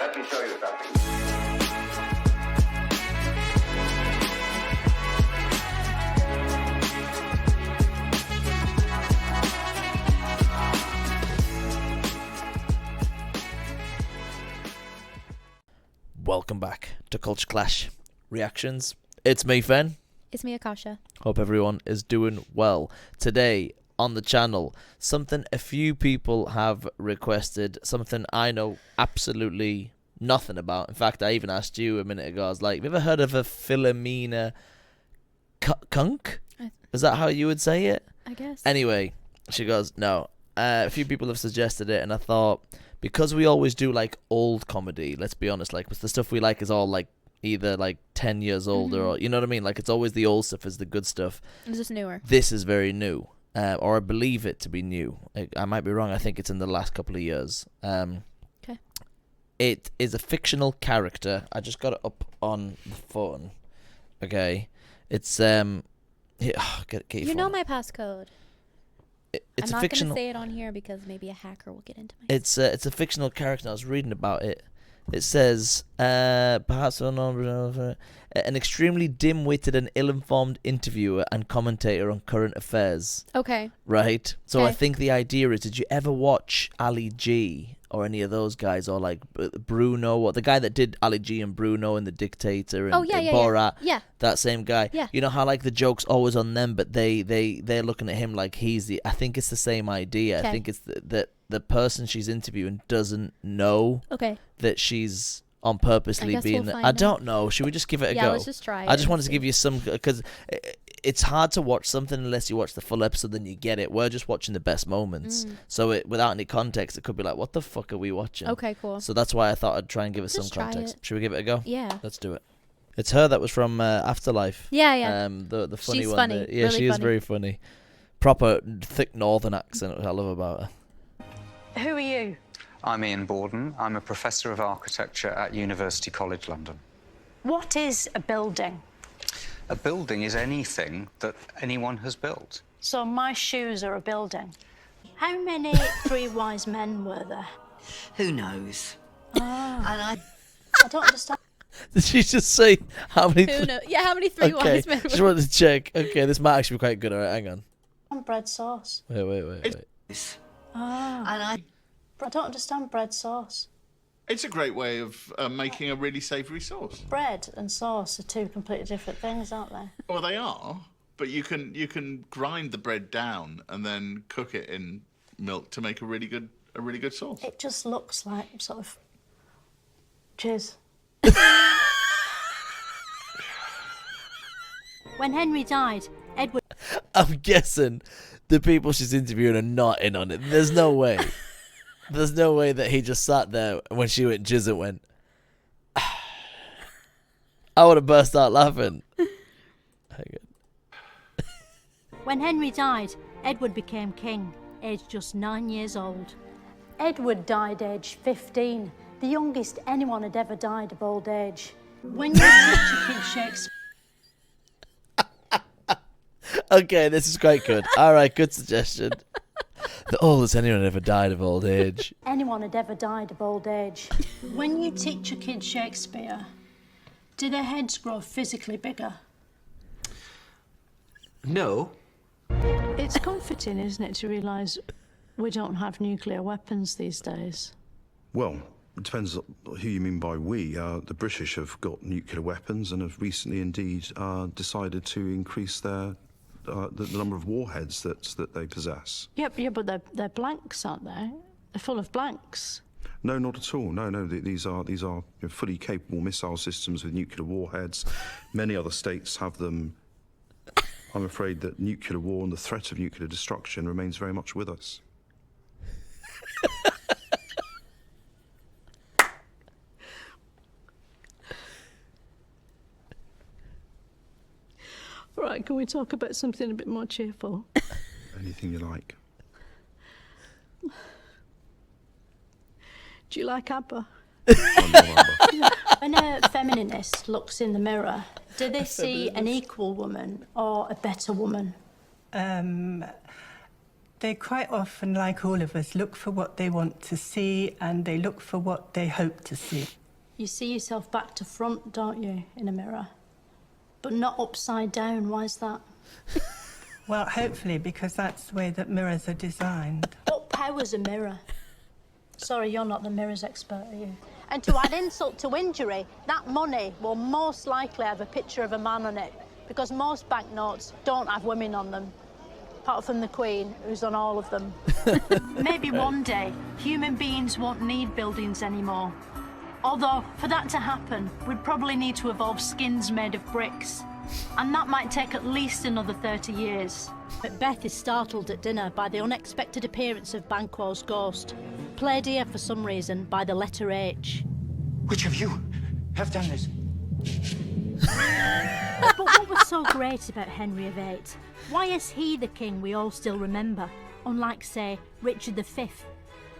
Let me show you something. Welcome back to Culture Clash Reactions. It's me, Fen. It's me, Akasha. Hope everyone is doing well. Today on the channel, something a few people have requested, something I know absolutely nothing about. In fact, I even asked you a minute ago, I was like, have you ever heard of a Philomena Cunk? Is that how you would say it? I guess. Anyway, she goes, no. A few people have suggested it, and I thought, because we always do like old comedy, let's be honest, like the stuff we like is all like either like 10 years older or, you know what I mean? Like it's always the old stuff is the good stuff. Is this newer? This is very new, or I believe it to be new. I might be wrong. I think it's in the last couple of years. Okay. It is a fictional character. I just got it up on the phone. Okay. It's here, get your You phone know up. my passcode. It's I'm a not fictional. gonna say it on here because maybe a hacker will get into my. It's a fictional character. I was reading about it. It says, perhaps an extremely dim-witted and ill-informed interviewer and commentator on current affairs. Okay. Right? So I Okay. think the idea is, did you ever watch Ali G or any of those guys, or like Bruno, or the guy that did Ali G and Bruno and The Dictator and, Oh yeah, and yeah, Borat? yeah. That same guy. Yeah. You know how like the joke's always on them, but they're looking at him like he's the. I think it's the same idea. Okay. I think it's that the person she's interviewing doesn't know Okay. that she's on purposely guess being. we'll I find don't know. Should we just give it a Yeah, go? let's just try it. I just and wanted to see. give you some, because it's hard to watch something unless you watch the full episode, then you get it. We're just watching the best moments, so without any context, it could be like, what the fuck are we watching? Okay, cool. So that's why I thought I'd try and give it Just some try context. it. Should we give it a go? Yeah. Let's do it. It's her that was from Afterlife. Yeah, yeah. The funny She's one. funny, Yeah, really she is funny. very funny. Proper thick northern accent, which I love about her. Who are you? I'm Ian Borden. I'm a professor of architecture at University College London. What is a building? A building is anything that anyone has built. So my shoes are a building. How many three wise men were there? Who knows? And I don't understand. Did she just say how many? Who knows? Yeah, how many three Okay, wise men? just wanted to check. Okay, this might actually be quite good. All right, hang on. Bread sauce. Wait. and I I don't understand bread sauce. It's a great way of making a really savoury sauce. Bread and sauce are two completely different things, aren't they? Well, they are, but you can grind the bread down and then cook it in milk to make a really good sauce. It just looks like sort of cheers. When Henry died, Edward. I'm guessing the people she's interviewing are not in on it. There's no way. There's no way that he just sat there when she went jizz and went. I would have burst out laughing. When Henry died, Edward became king, aged just 9 years old. Edward died aged 15, the youngest anyone had ever died of old age. When you teach your kids Shakespeare. Okay, this is quite good. All right, good suggestion. The oldest anyone ever died of old age. Anyone had ever died of old age. When you teach your kids Shakespeare, do their heads grow physically bigger? no. It's comforting, isn't it, to realise we don't have nuclear weapons these days? Well, it depends who you mean by we. The British have got nuclear weapons and have recently indeed decided to increase the number of warheads that they possess. Yeah, but they're blanks, aren't they? They're full of blanks. No, not at all. No. These are fully capable missile systems with nuclear warheads. Many other states have them. I'm afraid that nuclear war and the threat of nuclear destruction remains very much with us. Right, can we talk about something a bit more cheerful? Anything you like. Do you like ABBA? I love ABBA. When a feminist looks in the mirror, do they see an equal woman or a better woman? They quite often, like all of us, look for what they want to see and they look for what they hope to see. You see yourself back to front, don't you, in a mirror? But not upside down. Why is that? Well, hopefully, because that's the way that mirrors are designed. What power's a mirror? Sorry, you're not the mirrors expert, are you? And to add insult to injury, that money will most likely have a picture of a man on it, because most banknotes don't have women on them, apart from the Queen, who's on all of them. Maybe one day, human beings won't need buildings anymore. Although, for that to happen, we'd probably need to evolve skins made of bricks. And that might take at least another 30 years. But Beth is startled at dinner by the unexpected appearance of Banquo's ghost, played here for some reason by the letter H. Which of you have done this? But what was so great about Henry VIII? Why is he the king we all still remember, unlike, say, Richard V?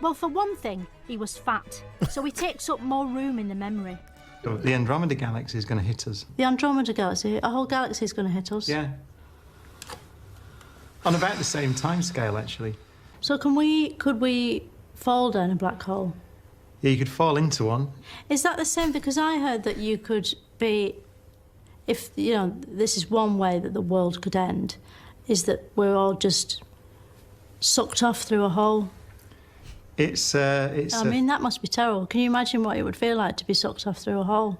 Well, for one thing, he was fat, so he takes up more room in the memory. The Andromeda Galaxy is going to hit us. The Andromeda Galaxy? A whole galaxy is going to hit us? Yeah. On about the same time scale, actually. So could we fall down a black hole? Yeah, you could fall into one. Is that the same? Because I heard that you could be, if, you know, this is one way that the world could end, is that we're all just sucked off through a hole. I mean, that must be terrible. Can you imagine what it would feel like to be sucked off through a hole?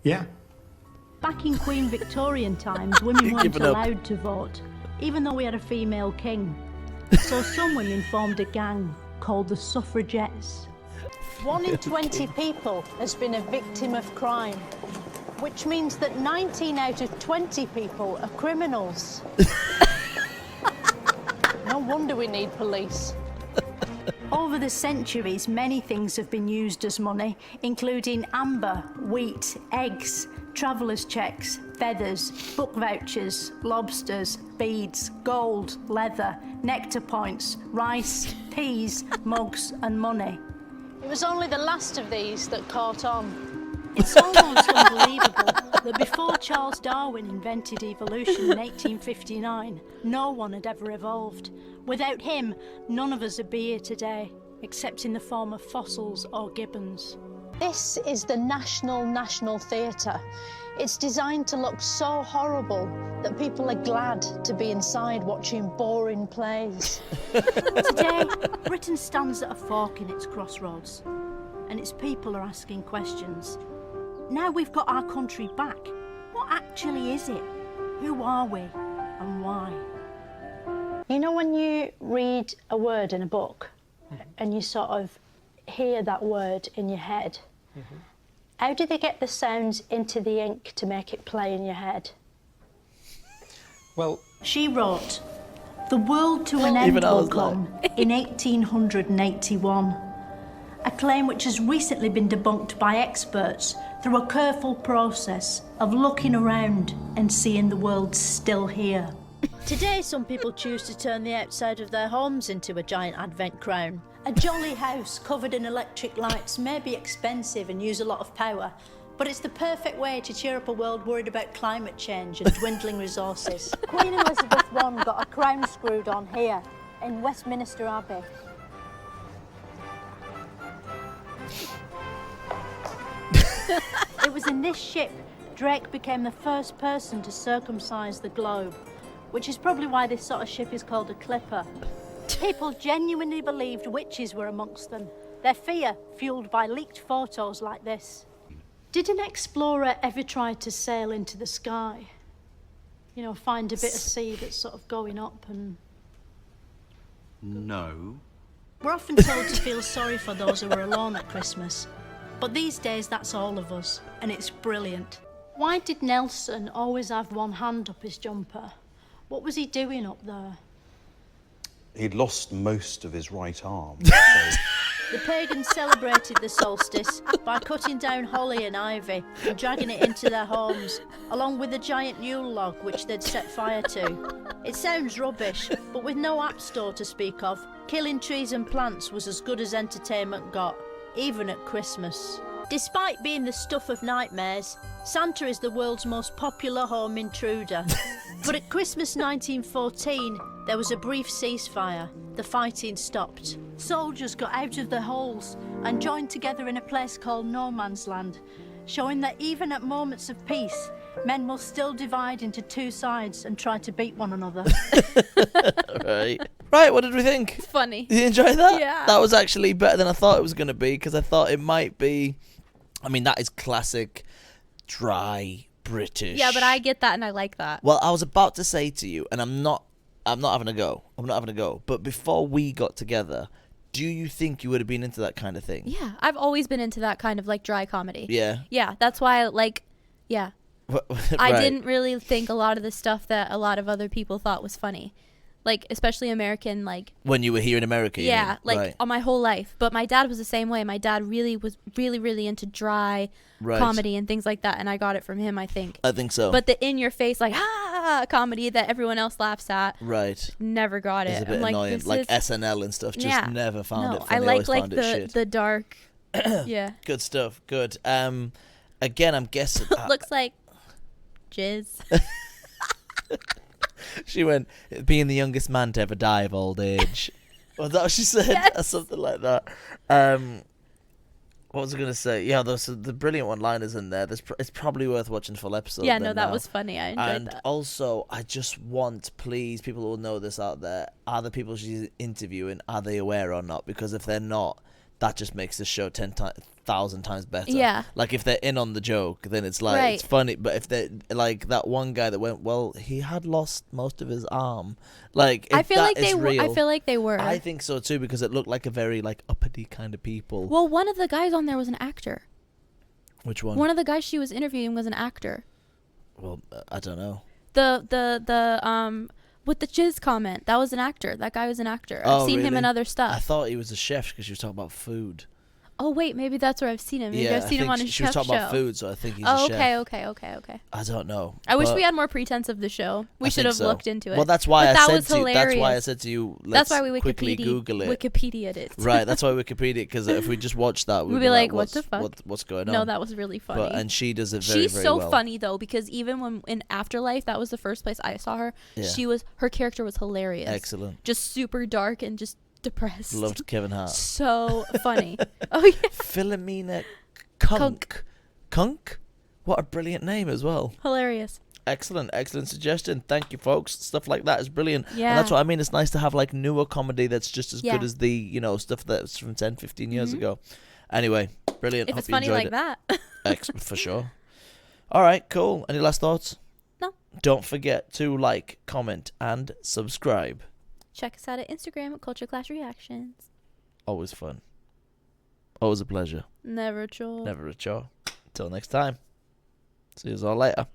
Yeah. Back in Queen Victorian times, women weren't allowed to vote, even though we had a female king. So some women formed a gang called the Suffragettes. 1 in 20 people has been a victim of crime, which means that 19 out of 20 people are criminals. No wonder we need police. Over the centuries, many things have been used as money, including amber, wheat, eggs, travellers' checks, feathers, book vouchers, lobsters, beads, gold, leather, nectar points, rice, peas, mugs and money. It was only the last of these that caught on. It's almost unbelievable that before Charles Darwin invented evolution in 1859, no one had ever evolved. Without him, none of us would be here today, except in the form of fossils or gibbons. This is the National Theatre. It's designed to look so horrible that people are glad to be inside watching boring plays. Today, Britain stands at a fork in its crossroads, and its people are asking questions. Now we've got our country back, what actually is it? Who are we, and why? You know when you read a word in a book, and you sort of hear that word in your head, how do they get the sounds into the ink to make it play in your head? Well, she wrote, "The world to an end will come in 1881, a claim which has recently been debunked by experts through a careful process of looking around and seeing the world still here." Today, some people choose to turn the outside of their homes into a giant advent crown. A jolly house covered in electric lights may be expensive and use a lot of power, but it's the perfect way to cheer up a world worried about climate change and dwindling resources. Queen Elizabeth I got a crown screwed on here, in Westminster Abbey. It was in this ship Drake became the first person to circumcise the globe, which is probably why this sort of ship is called a clipper. People genuinely believed witches were amongst them, their fear fueled by leaked photos like this. Did an explorer ever try to sail into the sky? You know, find a bit of sea that's sort of going up and... No. We're often told to feel sorry for those who are alone at Christmas, but these days that's all of us, and it's brilliant. Why did Nelson always have one hand up his jumper? What was he doing up there? He'd lost most of his right arm. The pagans celebrated the solstice by cutting down holly and ivy and dragging it into their homes, along with a giant Yule log which they'd set fire to. It sounds rubbish, but with no app store to speak of, killing trees and plants was as good as entertainment got, even at Christmas. Despite being the stuff of nightmares, Santa is the world's most popular home intruder. But at Christmas 1914, There was a brief ceasefire. The fighting stopped. Soldiers got out of their holes and joined together in a place called No Man's Land, showing that even at moments of peace, men will still divide into two sides and try to beat one another. Right, what did we think? It's funny. Did you enjoy that? Yeah. That was actually better than I thought it was going to be, because I thought it might be... I mean, that is classic, dry, British. Yeah, but I get that and I like that. Well, I was about to say to you, and I'm not having a go. But before we got together, do you think you would have been into that kind of thing? Yeah, I've always been into that kind of like dry comedy. Yeah. Yeah, that's why I like, yeah. Right. I didn't really think a lot of the stuff that a lot of other people thought was funny. Like, especially American, like... When you were here in America, you yeah, mean? like, Right. all my whole life. But my dad was the same way. My dad really was really into dry comedy and things like that. And I got it from him, I think. I think so. But the in-your-face, like, comedy that everyone else laughs at. Right. Never got it. It's a bit I'm annoying. this like is... SNL and stuff, just never found it funny. I like always found it shit. the dark... yeah. Good stuff. Good. Again, I'm guessing... Looks like jizz. She went, being the youngest man to ever die of old age. Was that what she said? Yes. Or something like that. What was I going to say? Yeah, there's the brilliant one-liners in there. It's probably worth watching the full episode. Yeah, then no, that now. was funny. I enjoyed and that. also, I just want, please, people who will know this out there, are the people she's interviewing, are they aware or not? Because if they're not, that just makes the show 10,000 times better. Yeah. Like, if they're in on the joke, then it's like, it's funny. But if they're, like, that one guy that went, well, he had lost most of his arm. Like, I feel like they were. I feel like they were. I think so, too, because it looked like a very, like, uppity kind of people. Well, one of the guys on there was an actor. Which one? One of the guys she was interviewing was an actor. Well, I don't know. The with the jizz comment, that was an actor. That guy was an actor. I've seen him in other stuff. I thought he was a chef because she was talking about food. Oh wait, maybe that's where I've seen him. Maybe I've seen him on a she was chef talking show. about food, so I think he's oh, a chef. okay. I don't know. I wish we had more pretense of the show. We should have looked into it. Well, that's why but I that said was to you. hilarious. That's why I said to you. That's Let's why we quickly Google it. Wikipedia'd it. Right. That's why Wikipedia. Because if we just watch that, we'd be like, "What the fuck? What's going on?" No, that was really funny. But, and she does it very, She's very so well. funny though, because even when in Afterlife, that was the first place I saw her. Yeah. Her character was hilarious. Excellent. Just super dark and just depressed. Loved Kevin Hart. So funny. Oh yeah. Philomena Cunk. What a brilliant name as well. Hilarious. Excellent suggestion. Thank you, folks. Stuff like that is brilliant. Yeah. And that's what I mean. It's nice to have like newer comedy that's just as Yeah. good as the, stuff that's from 10, 15 years ago. Anyway, brilliant. If Hope it's you funny enjoyed like it. that. For sure. All right, cool. Any last thoughts? No. Don't forget to like, comment, and subscribe. Check us out at Instagram at Culture Clash Reactions. Always fun. Always a pleasure. Never a chore. Never a chore. Until next time. See you all later.